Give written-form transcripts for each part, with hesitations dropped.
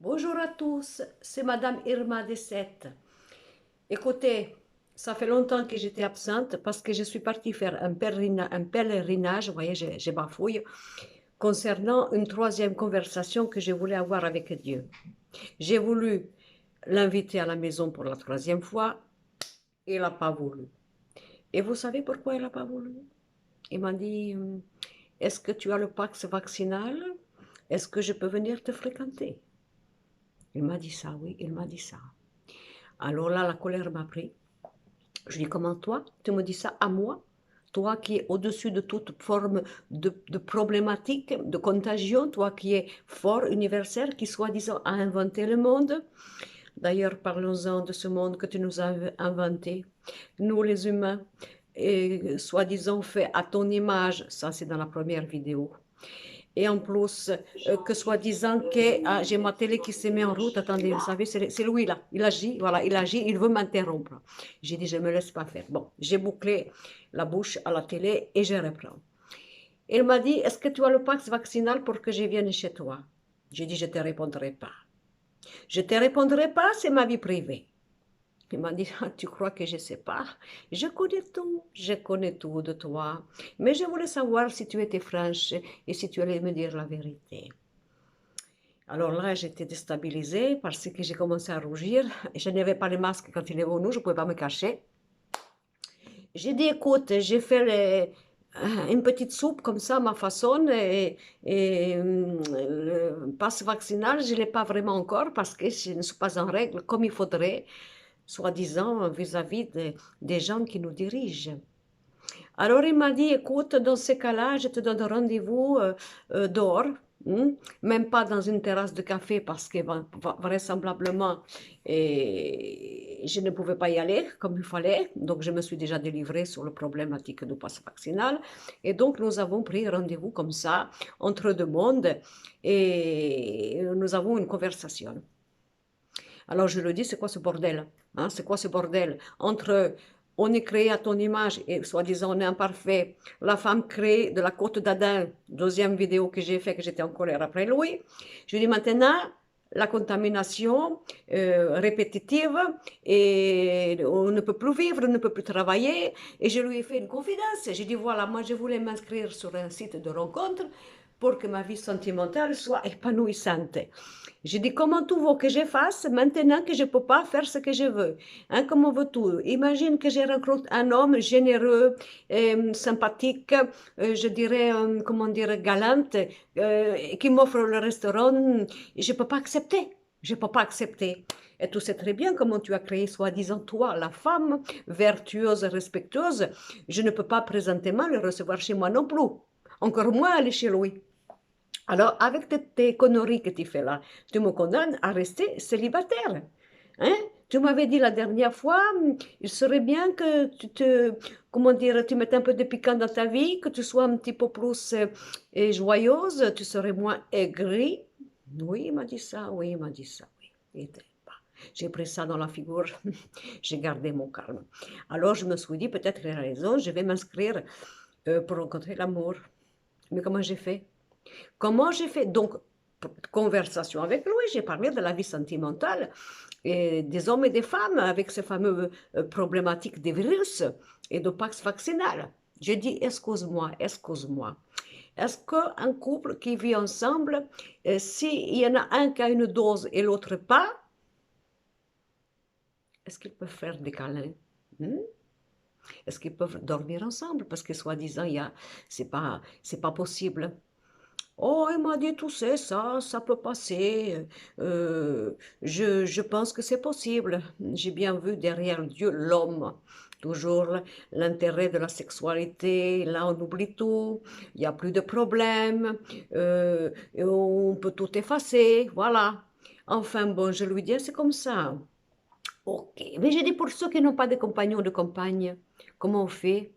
Bonjour à tous, c'est Madame Irma Dessette. Écoutez, ça fait longtemps que j'étais absente parce que je suis partie faire un pèlerinage, vous voyez, j'ai bafouille, concernant une troisième conversation que je voulais avoir avec Dieu. J'ai voulu l'inviter à la maison pour la troisième fois, il n'a pas voulu. Et vous savez pourquoi il n'a pas voulu? Il m'a dit, est-ce que tu as le pax vaccinal? Est-ce que je peux venir te fréquenter? Il m'a dit ça, oui, il m'a dit ça. Alors là, la colère m'a pris. Je lui dis, comment toi, tu me dis ça à moi? Toi qui es au-dessus de toute forme de problématique, de contagion, toi qui es fort universel, qui soi-disant a inventé le monde. D'ailleurs, parlons-en de ce monde que tu nous as inventé. Nous, les humains, et soi-disant fait à ton image, ça c'est dans la première vidéo. Et en plus, que soi-disant que j'ai ma télé qui se met en route. Attendez, vous savez, c'est lui là. Il agit, voilà, il agit, il veut m'interrompre. J'ai dit, je ne me laisse pas faire. Bon, j'ai bouclé la bouche à la télé et je reprends. Il m'a dit, est-ce que tu as le pax vaccinal pour que je vienne chez toi? J'ai dit, je ne te répondrai pas. Je ne te répondrai pas, c'est ma vie privée. Il m'a dit, ah, tu crois que je ne sais pas? Je connais tout de toi. Mais je voulais savoir si tu étais franche et si tu allais me dire la vérité. Alors là, j'étais déstabilisée parce que j'ai commencé à rougir. Je n'avais pas le masque quand il est venu, je ne pouvais pas me cacher. J'ai dit, écoute, j'ai fait une petite soupe comme ça, à ma façon, et le passe vaccinal, je ne l'ai pas vraiment encore parce que je ne suis pas en règle comme il faudrait, soi-disant, vis-à-vis des gens qui nous dirigent. Alors il m'a dit, écoute, dans ces cas-là, je te donne rendez-vous dehors, même pas dans une terrasse de café parce que vraisemblablement je ne pouvais pas y aller comme il fallait. Donc je me suis déjà délivrée sur le problématique du passe vaccinal. Et donc nous avons pris rendez-vous comme ça, entre deux mondes, et nous avons une conversation. Alors je lui dis, c'est quoi ce bordel, hein? C'est quoi ce bordel entre on est créé à ton image et soi-disant on est imparfait. La femme créée de la côte d'Adam, deuxième vidéo que j'ai fait, que j'étais en colère après lui. Je lui dis maintenant, la contamination répétitive et on ne peut plus vivre, on ne peut plus travailler. Et je lui ai fait une confidence. J'ai dit voilà, moi je voulais m'inscrire sur un site de rencontre pour que ma vie sentimentale soit épanouissante. J'ai dit, comment tu veux que je fasse maintenant que je ne peux pas faire ce que je veux? Hein, comment veux-tu? Imagine que je rencontre un homme généreux, sympathique, je dirais, comment dire, galante, qui m'offre le restaurant. Je ne peux pas accepter. Je ne peux pas accepter. Et tu sais très bien comment tu as créé, soi-disant, toi, la femme, vertueuse, respectueuse. Je ne peux pas présentement le recevoir chez moi non plus. Encore moins aller chez lui. Alors, avec tes conneries que tu fais là, tu me condamnes à rester célibataire. Hein? Tu m'avais dit la dernière fois, il serait bien que comment dire, tu mettes un peu de piquant dans ta vie, que tu sois un petit peu plus joyeuse, tu serais moins aigrie. Oui, il m'a dit ça, oui, il m'a dit ça, oui. J'ai pris ça dans la figure, j'ai gardé mon calme. Alors, je me suis dit, peut-être qu'il a raison, je vais m'inscrire pour rencontrer l'amour. Mais comment j'ai fait? Comment j'ai fait? Donc, conversation avec lui, j'ai parlé de la vie sentimentale et des hommes et des femmes avec ces fameuses problématiques des virus et de pax vaccinal. J'ai dit, excuse-moi, excuse-moi. Est-ce qu'un couple qui vit ensemble, s'il y en a un qui a une dose et l'autre pas, est-ce qu'ils peuvent faire des câlins? Est-ce qu'ils peuvent dormir ensemble? Parce que soi-disant, c'est pas possible. Oh, il m'a dit, tout ça peut passer. Je pense que c'est possible. J'ai bien vu derrière Dieu l'homme. Toujours l'intérêt de la sexualité. Là, on oublie tout. Il n'y a plus de problème. Et on peut tout effacer. Voilà. Enfin, bon, je lui dis, c'est comme ça. Ok. Mais j'ai dit, pour ceux qui n'ont pas de compagnon ou de compagne, comment on fait?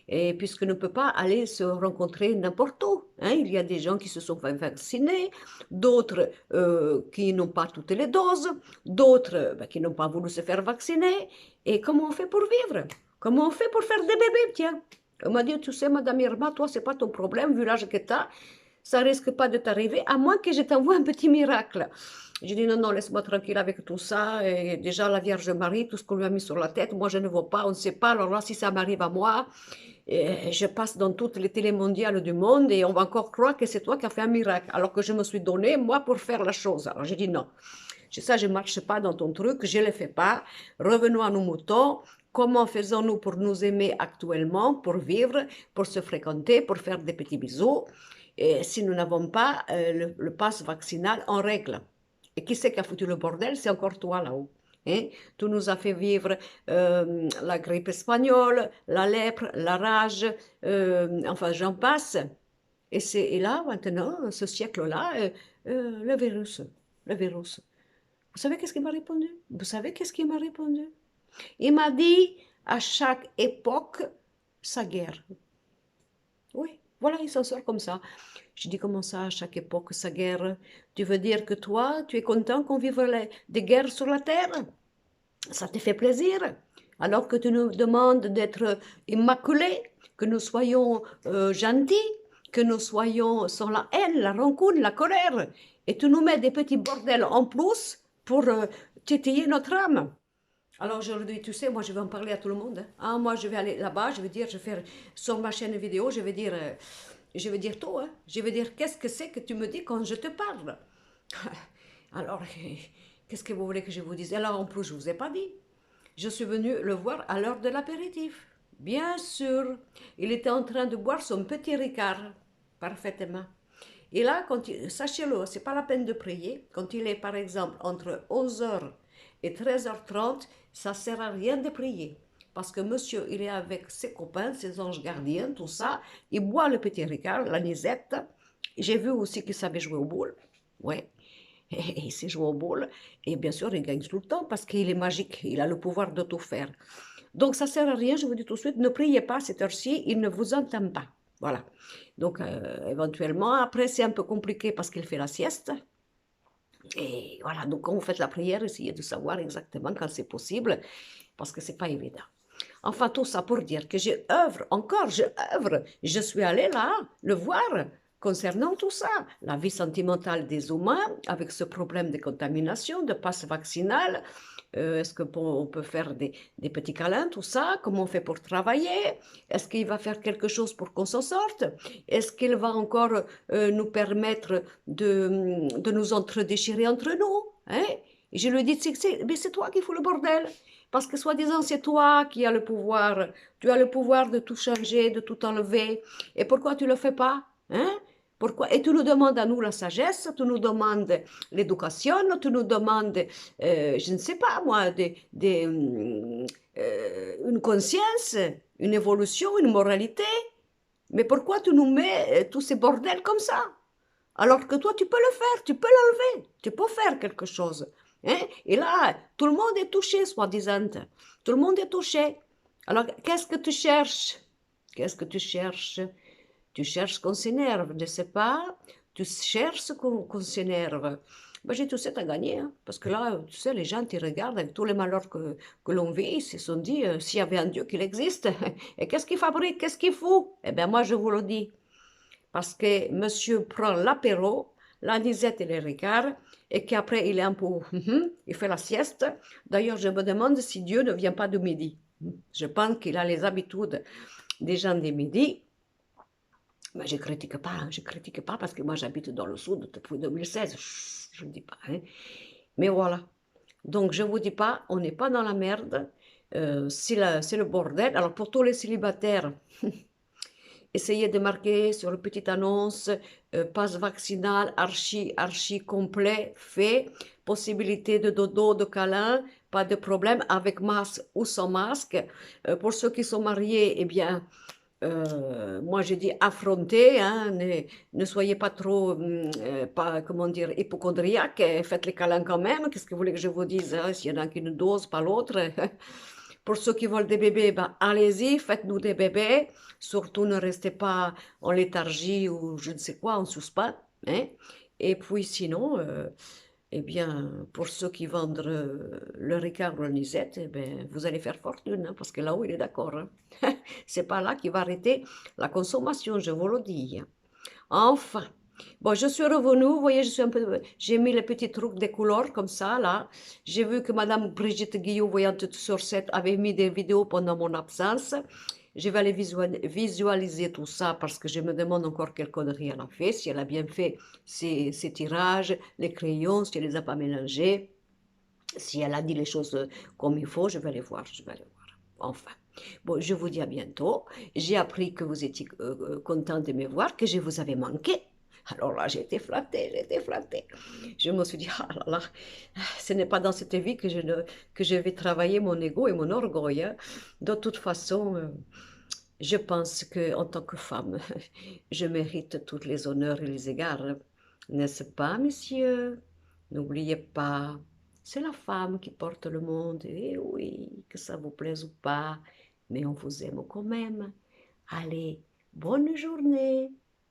Et puisqu'on ne peut pas aller se rencontrer n'importe où. Hein. Il y a des gens qui se sont vaccinés, d'autres qui n'ont pas toutes les doses, d'autres qui n'ont pas voulu se faire vacciner. Et comment on fait pour vivre? Comment on fait pour faire des bébés, tiens? On m'a dit, tu sais, Madame Irma, toi, c'est pas ton problème, vu l'âge que tu as, ça risque pas de t'arriver, à moins que je t'envoie un petit miracle. J'ai dit: «Non, non, laisse-moi tranquille avec tout ça et déjà la Vierge Marie, tout ce qu'on lui a mis sur la tête, moi je ne vois pas, on ne sait pas, alors là, si ça m'arrive à moi, je passe dans toutes les télés mondiales du monde et on va encore croire que c'est toi qui as fait un miracle, alors que je me suis donné, moi, pour faire la chose». Alors j'ai dit: «Non, ça, je ne marche pas dans ton truc, je ne le fais pas. Revenons à nos moutons. Comment faisons-nous pour nous aimer actuellement, pour vivre, pour se fréquenter, pour faire des petits bisous, et si nous n'avons pas le pass vaccinal en règle? Et qui c'est qui a foutu le bordel? C'est encore toi là-haut. Hein? Tu nous as fait vivre la grippe espagnole, la lèpre, la rage, enfin j'en passe. Et là, maintenant, ce siècle-là, le virus. Le virus. Vous savez qu'est-ce qu'il m'a répondu? Vous savez qu'est-ce qu'il m'a répondu? Il m'a dit, à chaque époque, sa guerre. Oui, voilà, il s'en sort comme ça. Je dis, comment ça, à chaque époque, sa guerre? Tu veux dire que toi, tu es content qu'on vive des guerres sur la terre? Ça te fait plaisir? Alors que tu nous demandes d'être immaculés, que nous soyons gentils, que nous soyons sans la haine, la rancune, la colère, et tu nous mets des petits bordels en plus pour tétayer notre âme. Alors je leur dis, tu sais, moi je vais en parler à tout le monde. Hein. Ah, moi je vais aller là-bas, je vais dire, je vais faire sur ma chaîne vidéo, je vais dire tout. Hein. Je vais dire, qu'est-ce que c'est que tu me dis quand je te parle? Alors, qu'est-ce que vous voulez que je vous dise? Alors en plus, je ne vous ai pas dit. Je suis venue le voir à l'heure de l'apéritif. Bien sûr, il était en train de boire son petit Ricard, parfaitement. Et là, sachez-le, ce n'est pas la peine de prier. Quand il est, par exemple, entre 11h et 13h30, ça ne sert à rien de prier. Parce que monsieur, il est avec ses copains, ses anges gardiens, tout ça. Il boit le petit Ricard, la nisette. J'ai vu aussi qu'il savait jouer au boule. Ouais. Et il sait jouer au boule. Et bien sûr, il gagne tout le temps parce qu'il est magique. Il a le pouvoir de tout faire. Donc, ça ne sert à rien, je vous dis tout de suite, ne priez pas à cette heure-ci, il ne vous entend pas. Voilà. Donc, éventuellement, après, c'est un peu compliqué parce qu'il fait la sieste. Et voilà, donc quand vous faites la prière, essayez de savoir exactement quand c'est possible, parce que ce n'est pas évident. Enfin, tout ça pour dire que je œuvre. Je suis allée là, le voir, concernant tout ça, la vie sentimentale des humains, avec ce problème de contamination, de passe vaccinal, est-ce qu'on peut faire des petits câlins, tout ça, comment on fait pour travailler, est-ce qu'il va faire quelque chose pour qu'on s'en sorte, est-ce qu'il va encore nous permettre de nous entre-déchirer entre nous, hein? Et je lui dis, mais c'est toi qui fous le bordel. Parce que soi-disant, c'est toi qui as le pouvoir. Tu as le pouvoir de tout changer, de tout enlever. Et pourquoi tu ne le fais pas? Hein? Pourquoi? Et tu nous demandes à nous la sagesse, tu nous demandes l'éducation, tu nous demandes, je ne sais pas moi, une conscience, une évolution, une moralité. Mais pourquoi tu nous mets tous ces bordels comme ça? Alors que toi, tu peux le faire, tu peux l'enlever, tu peux faire quelque chose. Hein? Et là, tout le monde est touché, soi-disant. Tout le monde est touché. Alors, qu'est-ce que tu cherches? Qu'est-ce que tu cherches? Tu cherches qu'on s'énerve, ne sais pas? Tu cherches qu'on s'énerve. Ben, j'ai tout ça à gagner, hein, parce que là, tu sais, les gens qui regardent avec tous les malheurs que l'on vit, ils se sont dit, s'il y avait un Dieu qu'il existe, et qu'est-ce qu'il fabrique, qu'est-ce qu'il fout? Eh bien, moi, je vous le dis, parce que monsieur prend l'apéro, l'anisette et les ricards, et qu'après il est un peu, il fait la sieste. D'ailleurs, je me demande si Dieu ne vient pas de midi. Je pense qu'il a les habitudes des gens de midi. Mais je ne critique pas, hein, je critique pas parce que moi j'habite dans le sud depuis 2016, je ne dis pas. Hein. Mais voilà. Donc je ne vous dis pas, on n'est pas dans la merde, c'est le bordel. Alors pour tous les célibataires, essayez de marquer sur une petite annonce, passe vaccinal archi complet, fait, possibilité de dodo, de câlin, pas de problème, avec masque ou sans masque. Pour ceux qui sont mariés, eh bien, moi j'ai dit affrontez, hein, ne soyez pas trop, pas, comment dire, hypochondriaque, faites les câlins quand même, qu'est-ce que vous voulez que je vous dise, hein, s'il y en a qui ne dosent pas l'autre. Pour ceux qui veulent des bébés, ben, allez-y, faites-nous des bébés, surtout ne restez pas en léthargie ou je ne sais quoi, en suspens. Hein. Et puis sinon, eh bien, pour ceux qui vendent le Ricard ou le Nisette, eh bien, vous allez faire fortune, hein, parce que là-haut, il est d'accord. Hein. C'est pas là qu'il va arrêter la consommation, je vous le dis. Enfin, Bon, je suis revenue, vous voyez, je suis un peu, j'ai mis les petits trucs des couleurs comme ça, là. J'ai vu que Madame Brigitte Guillot, voyante sur 7, avait mis des vidéos pendant mon absence. Je vais aller visualiser tout ça parce que je me demande encore quelle connerie elle a fait, si elle a bien fait ses tirages, les crayons, si elle les a pas mélangés, si elle a dit les choses comme il faut, je vais aller voir, je vais aller voir. Enfin. Bon, je vous dis à bientôt. J'ai appris que vous étiez content de me voir, que je vous avais manqué. Alors là, j'ai été flattée, j'ai été flattée. Je me suis dit, ah là là, ce n'est pas dans cette vie que que je vais travailler mon ego et mon orgueil, hein. De toute façon, je pense qu'en tant que femme, je mérite tous les honneurs et les égards. N'est-ce pas, messieurs? N'oubliez pas, c'est la femme qui porte le monde. Et oui, que ça vous plaise ou pas, mais on vous aime quand même. Allez, bonne journée.